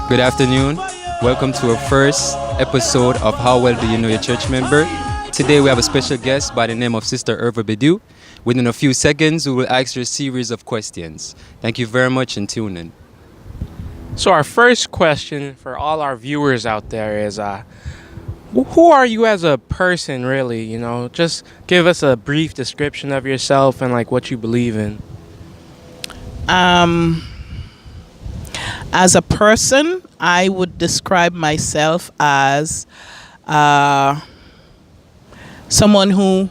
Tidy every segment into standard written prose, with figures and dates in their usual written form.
Good afternoon. Welcome to our first episode of How Well Do You Know Your Church Member? Today we have a special guest by the name of Sister Irva Bedu. Within a few seconds, we will ask you a series of questions. Thank you very much and tune in. So our first question for all our viewers out there is, who are you as a person, really? Just give us a brief description of yourself and like what you believe in. As a person, I would describe myself as someone who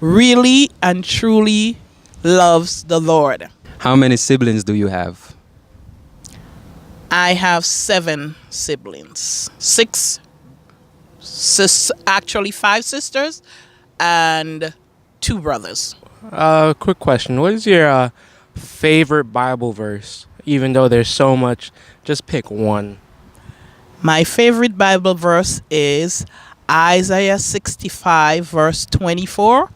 really and truly loves the Lord. How many siblings do you have? I have 7 siblings. 5 sisters and 2 brothers. Quick question. What is your favorite Bible verse? Even though there's so much, just pick one. My favorite Bible verse is Isaiah 65 verse 24.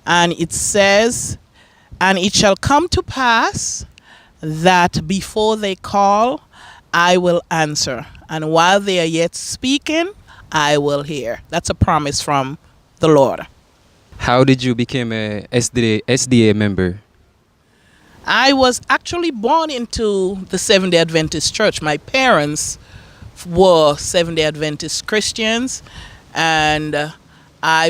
And it says, "And it shall come to pass that before they call, I will answer. And while they are yet speaking, I will hear." That's a promise from the Lord. How did you become a SDA member? I was actually born into the Seventh-day Adventist Church. My parents were Seventh-day Adventist Christians, and I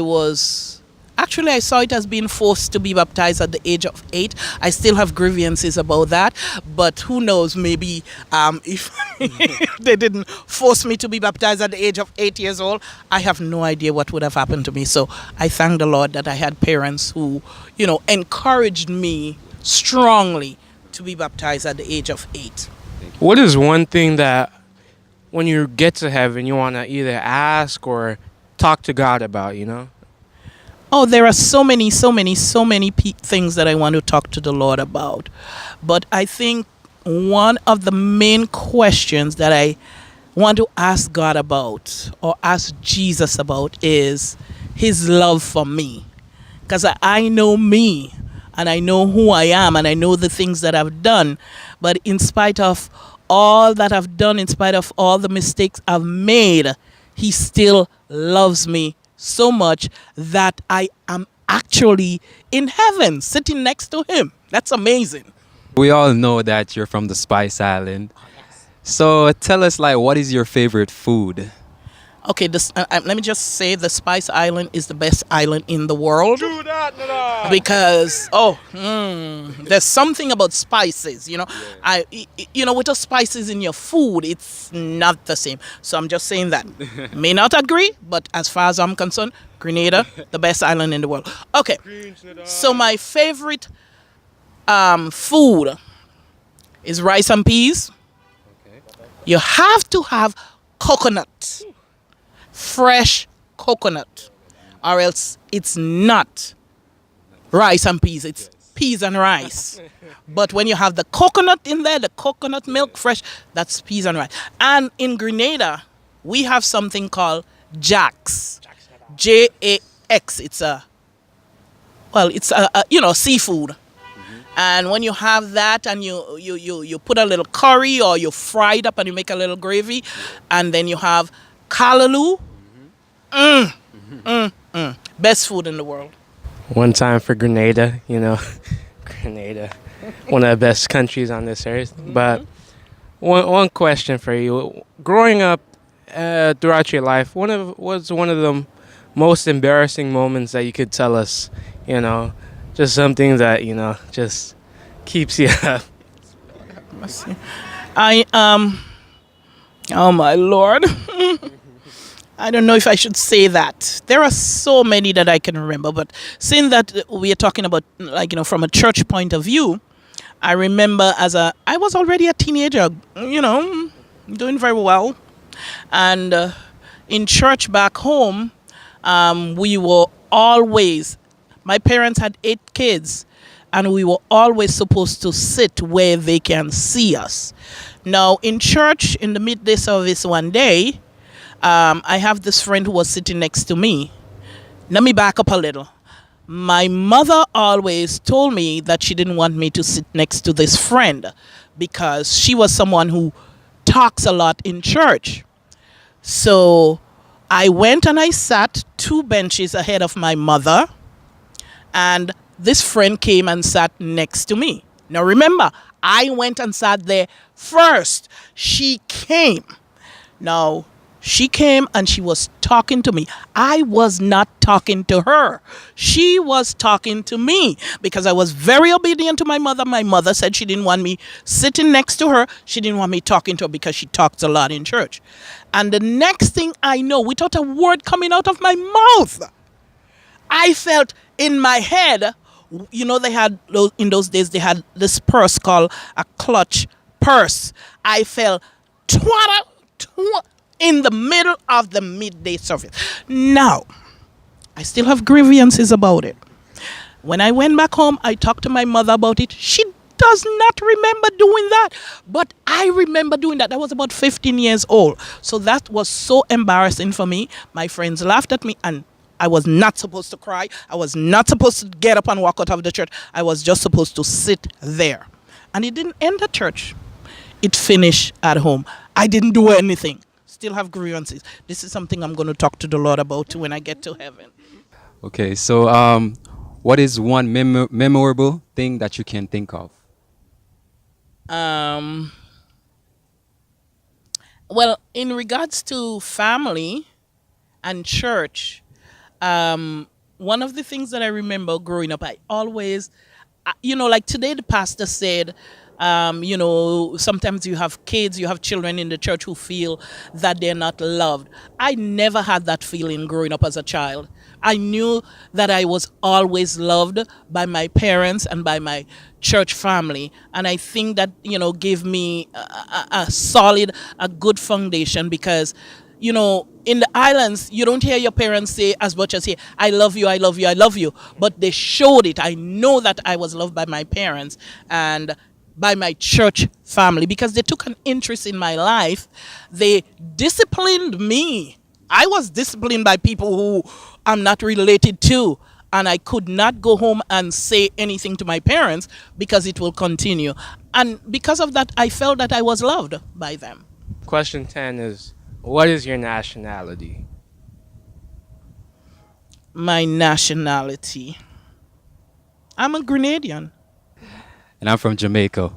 saw it as being forced to be baptized at the age of 8. I still have grievances about that, but who knows, maybe if they didn't force me to be baptized at the age of 8 years old, I have no idea what would have happened to me. So I thank the Lord that I had parents who, encouraged me strongly to be baptized at the age of 8. What is one thing that when you get to heaven you want to either ask or talk to God about, Oh, there are so many things that I want to talk to the Lord about. But I think one of the main questions that I want to ask God about or ask Jesus about is his love for me. Because I know me and I know who I am and I know the things that I've done. But in spite of all that I've done, in spite of all the mistakes I've made, he still loves me so much that I am actually in heaven sitting next to him. That's amazing. We all know that you're from the Spice Island. So tell us, what is your favorite food? Okay, let me just say the Spice Island is the best island in the world. Because there's something about spices, with the spices in your food, it's not the same. So I'm just saying that. May not agree, but as far as I'm concerned, Grenada, the best island in the world. Okay, so my favorite food is rice and peas. You have to have coconut, fresh coconut, or else it's not rice and peas, it's peas and rice. But when you have the coconut in there, the coconut milk fresh, that's peas and rice. And in Grenada, we have something called Jax. Jax. It's seafood. And when you have that and you put a little curry or you fry it up and you make a little gravy, and then you have callaloo. Best food in the world. One time for Grenada, Grenada, one of the best countries on this earth. But one question for you: growing up throughout your life, what's one of the most embarrassing moments that you could tell us? Just something that just keeps you up. Oh my Lord. I don't know if I should say that. There are so many that I can remember, but seeing that we are talking about, from a church point of view, I remember I was already a teenager, doing very well. And in church back home, we were always, my parents had 8 kids, and we were always supposed to sit where they can see us. Now, in church, in the midday service one day, I have this friend who was sitting next to me. Let me back up a little. My mother always told me that she didn't want me to sit next to this friend because she was someone who talks a lot in church. So I went and I sat 2 benches ahead of my mother, and this friend came and sat next to me. Now remember, I went and sat there first. She came. Now, she came and she was talking to me. I was not talking to her. She was talking to me because I was very obedient to my mother. My mother said she didn't want me sitting next to her. She didn't want me talking to her because she talks a lot in church. And the next thing I know, without a word coming out of my mouth, I felt in my head, they had, in those days, they had this purse called a clutch purse. I felt twat in the middle of the midday service. Now, I still have grievances about it. When I went back home, I talked to my mother about it. She does not remember doing that. But I remember doing that. I was about 15 years old. So that was so embarrassing for me. My friends laughed at me, and I was not supposed to cry. I was not supposed to get up and walk out of the church. I was just supposed to sit there. And it didn't end at church. It finished at home. I didn't do anything. Still have grievances. This is something I'm going to talk to the Lord about too when I get to heaven. Okay, so what is one memorable thing that you can think of? Um, well, in regards to family and church, one of the things that I remember growing up, I always, like today the pastor said, sometimes you have kids, you have children in the church who feel that they're not loved. I never had that feeling growing up as a child. I knew that I was always loved by my parents and by my church family. And I think that, gave me a solid, a good foundation because, in the islands, you don't hear your parents say as much as say, I love you, I love you, I love you. But they showed it. I know that I was loved by my parents and by my church family because they took an interest in my life. They disciplined me. I was disciplined by people who I'm not related to. And I could not go home and say anything to my parents because it will continue. And because of that, I felt that I was loved by them. Question 10 is, what is your nationality? My nationality. I'm a Grenadian. And I'm from Jamaica.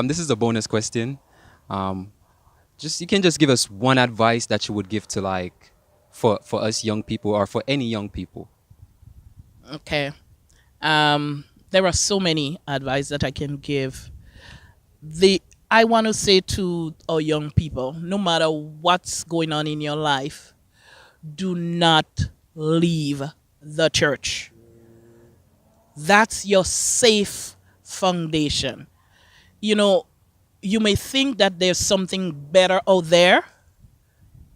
This is a bonus question. You can just give us one advice that you would give to for us young people or for any young people. Okay. There are so many advice that I can give. I want to say to our young people, no matter what's going on in your life, do not leave the church. That's your safe foundation. You may think that there's something better out there.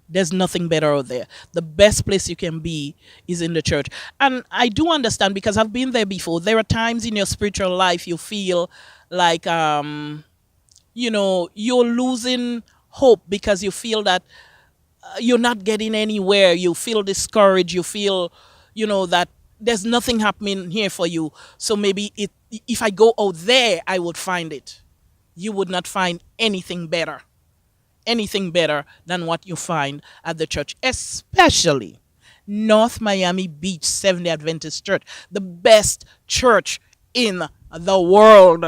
There's nothing better out there. The best place you can be is in the church. And I do understand because I've been there before. There are times in your spiritual life you feel like, you're losing hope because you feel that you're not getting anywhere. You feel discouraged. You feel, that there's nothing happening here for you. So maybe if I go out there, I would find it. You would not find anything better than what you find at the church, especially North Miami Beach Seventh-day Adventist Church, the best church in the world.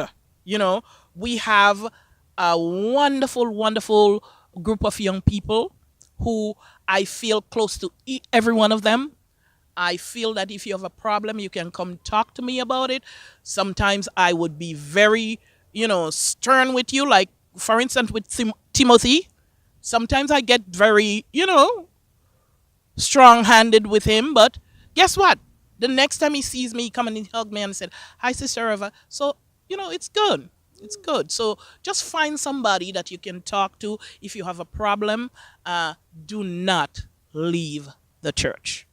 We have a wonderful, wonderful group of young people who I feel close to every one of them. I feel that if you have a problem, you can come talk to me about it. Sometimes I would be very, stern with you. Like, for instance, with Timothy, sometimes I get very, strong-handed with him. But guess what? The next time he sees me, he come and he hug me and said, hi, Sister Eva. So, it's good. It's good. So just find somebody that you can talk to. If you have a problem, do not leave the church.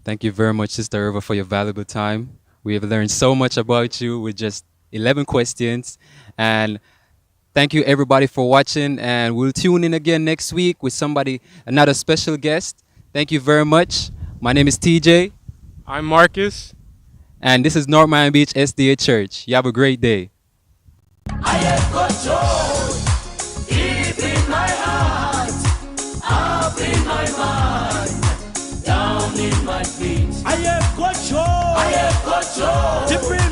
Thank you very much, Sister Irva, for your valuable time. We have learned so much about you with just 11 questions. And thank you, everybody, for watching. And we'll tune in again next week with another special guest. Thank you very much. My name is TJ. I'm Marcus. And this is North Miami Beach SDA Church. You have a great day. have got joy deep in my heart, up in my mind, down in my feet. I have got joy. I have got joy to bring